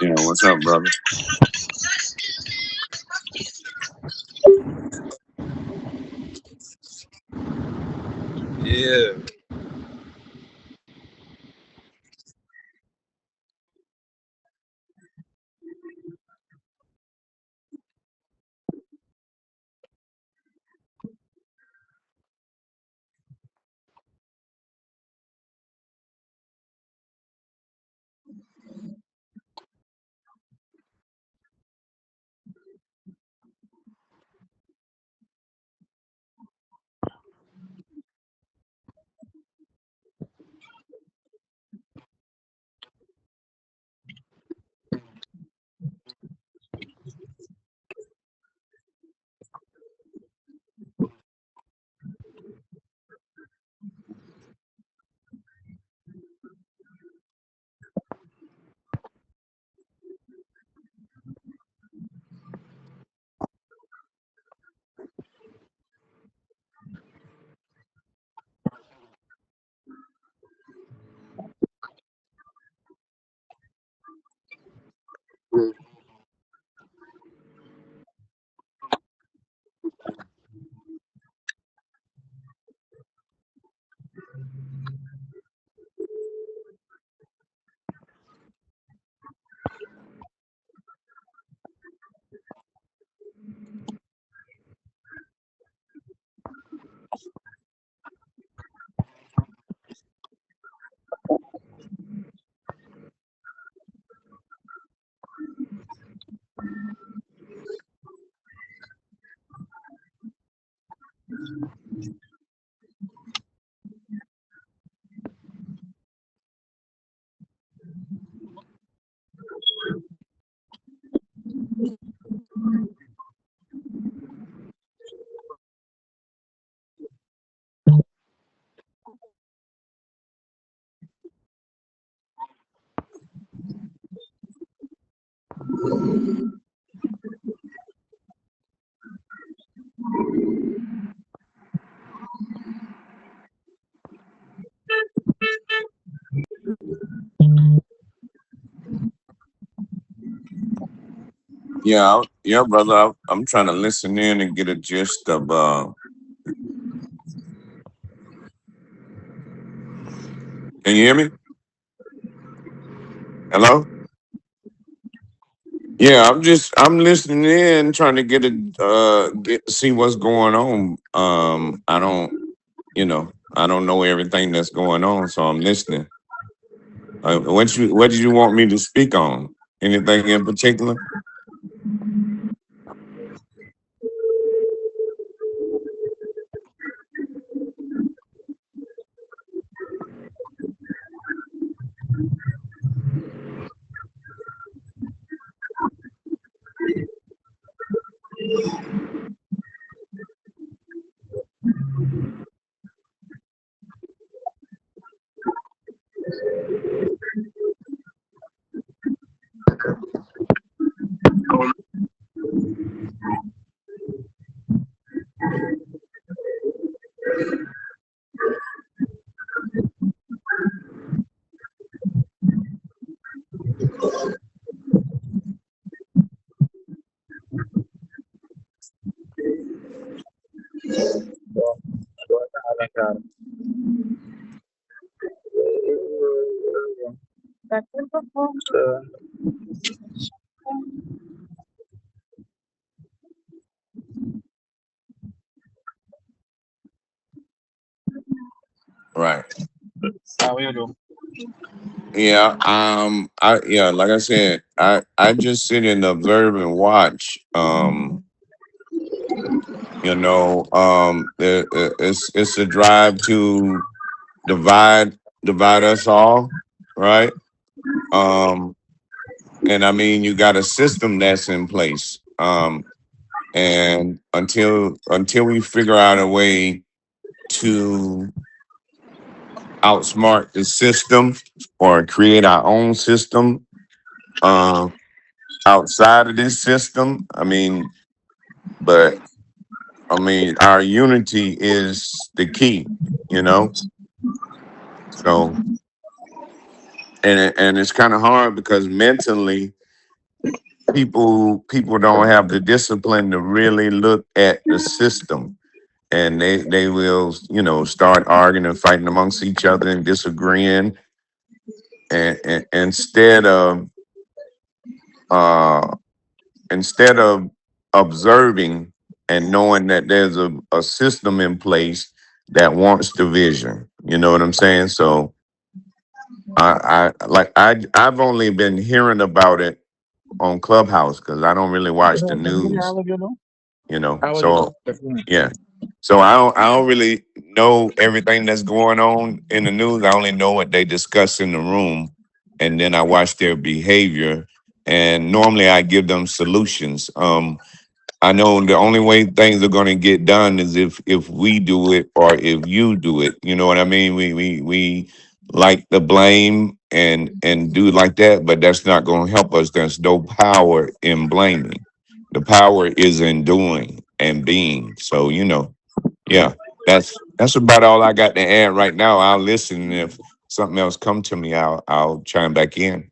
Yeah, what's up, brother? Yeah. Yeah, brother. I'm trying to listen in and get a gist of. Can you hear me? Hello. Yeah, I'm listening in, trying to get see what's going on. I don't know everything that's going on, so I'm listening. What did you want me to speak on? Anything in particular? Right. Yeah. Like I said, I just sit and observe and watch. It's a drive to divide us all, right? Um, and I mean, you got a system that's in place. And until we figure out a way to outsmart the system or create our own system uh, outside of this system, but our unity is the key, you know. So and it's kind of hard because mentally people don't have the discipline to really look at the system, and they will start arguing and fighting amongst each other and disagreeing, and uh instead of observing and knowing that there's a system in place that wants division. You know what I'm saying? So I've only been hearing about it on Clubhouse because I don't really watch the news, So yeah. So I don't really know everything that's going on in the news. I only know what they discuss in the room, and then I watch their behavior. And normally I give them solutions. I know the only way things are going to get done is if we do it or if you do it. You know what I mean? We like to blame and do like that, but that's not going to help us. There's no power in blaming. The power is in doing and being. So yeah, that's about all I got to add right now. I'll listen. And if something else come to me, I'll chime back in.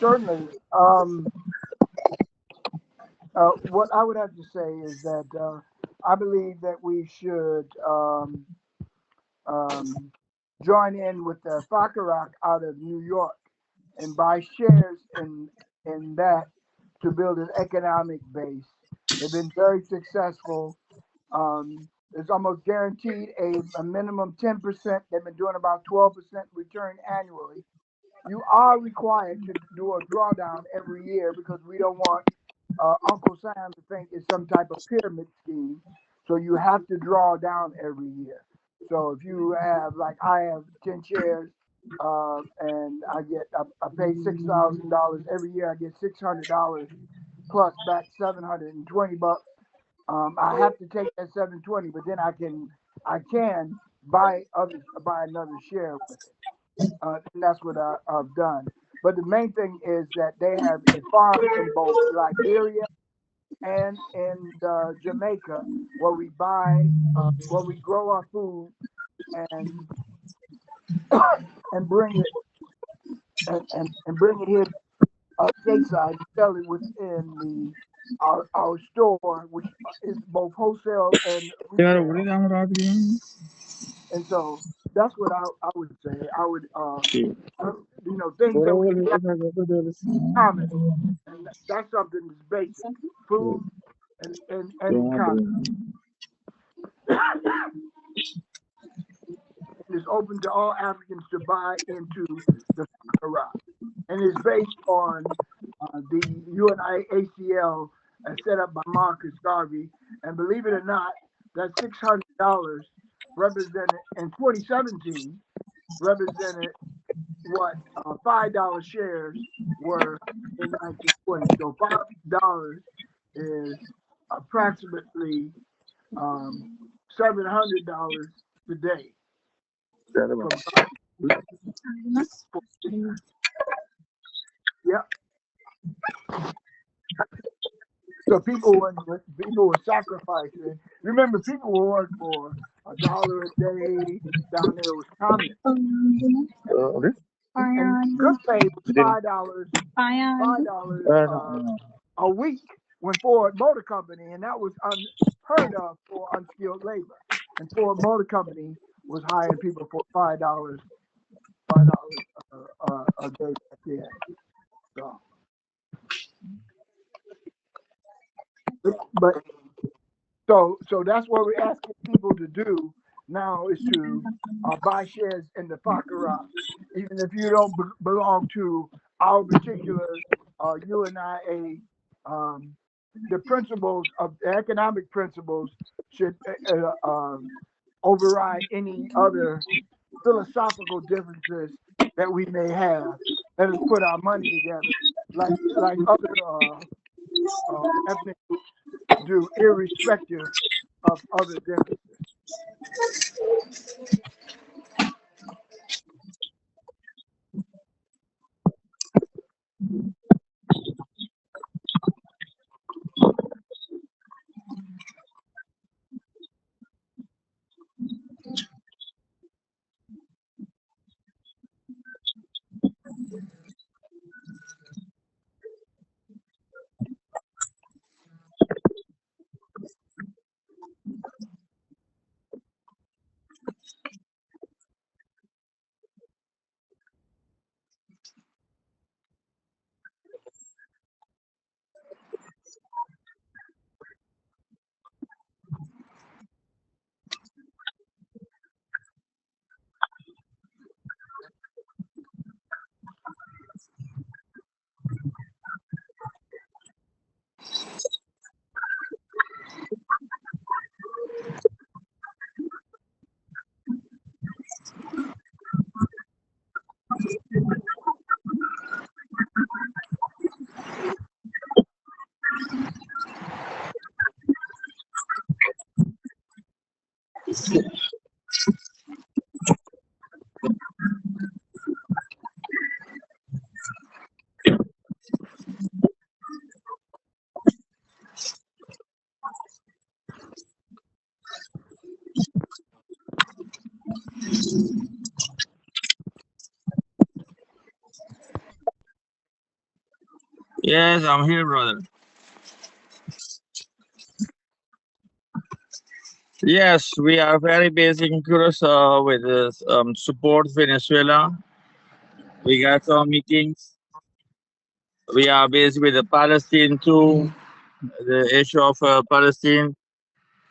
Certainly. What I would have to say is that I believe that we should um, join in with the Fakarok out of New York and buy shares in that to build an economic base. They've been very successful. It's almost guaranteed a minimum 10%. They've been doing about 12% return annually. You are required to do a drawdown every year because we don't want Uncle Sam to think it's some type of pyramid scheme. So you have to draw down every year. So if you have, like I have 10 shares, and I pay $6,000 every year, I get $600 plus back 720 bucks. I have to take that 720, but then I can buy another share with it. And that's what I've done. But the main thing is that they have a farm in both Liberia and in Jamaica where we grow our food and and bring it and bring it here stateside and sell it within our store, which is both wholesale and retail. And so that's what I would say. I would things that we have in common, and that's something that's basic: food and economy. Is open to all Africans to buy into the Quran, and it's based on the UNIAACL set up by Marcus Garvey. And believe it or not, that 600 dollars represented in 2017 represented what $5 shares were in 1920. So $5 is approximately $700 today. Yeah. So people were sacrificing. Remember, people were working for $1 a day. Down there was communist. And good pay was $5 a week when Ford Motor Company, and that was unheard of for unskilled labor. And Ford Motor Company was hiring people for $5 a day back then. So that's what we're asking people to do now is to buy shares in the Baccarat, even if you don't belong to our particular UNIA. The principles of the economic principles should override any other philosophical differences that we may have. Let us put our money together, like other ethnic groups do, irrespective of other differences. Yes, I'm here, brother. Yes, we are very basic curious with this, support Venezuela. We got some meetings. We are busy with the Palestine too, the issue of Palestine.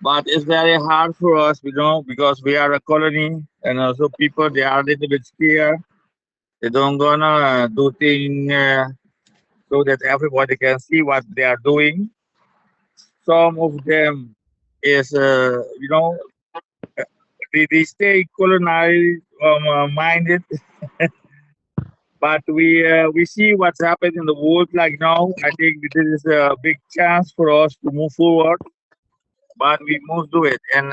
But it's very hard for us, because we are a colony, and also people they are a little bit scared. They don't gonna do things so that everybody can see what they are doing. Some of them is, they stay colonized minded, but we see what's happened in the world like now. I think this is a big chance for us to move forward, but we must do it. And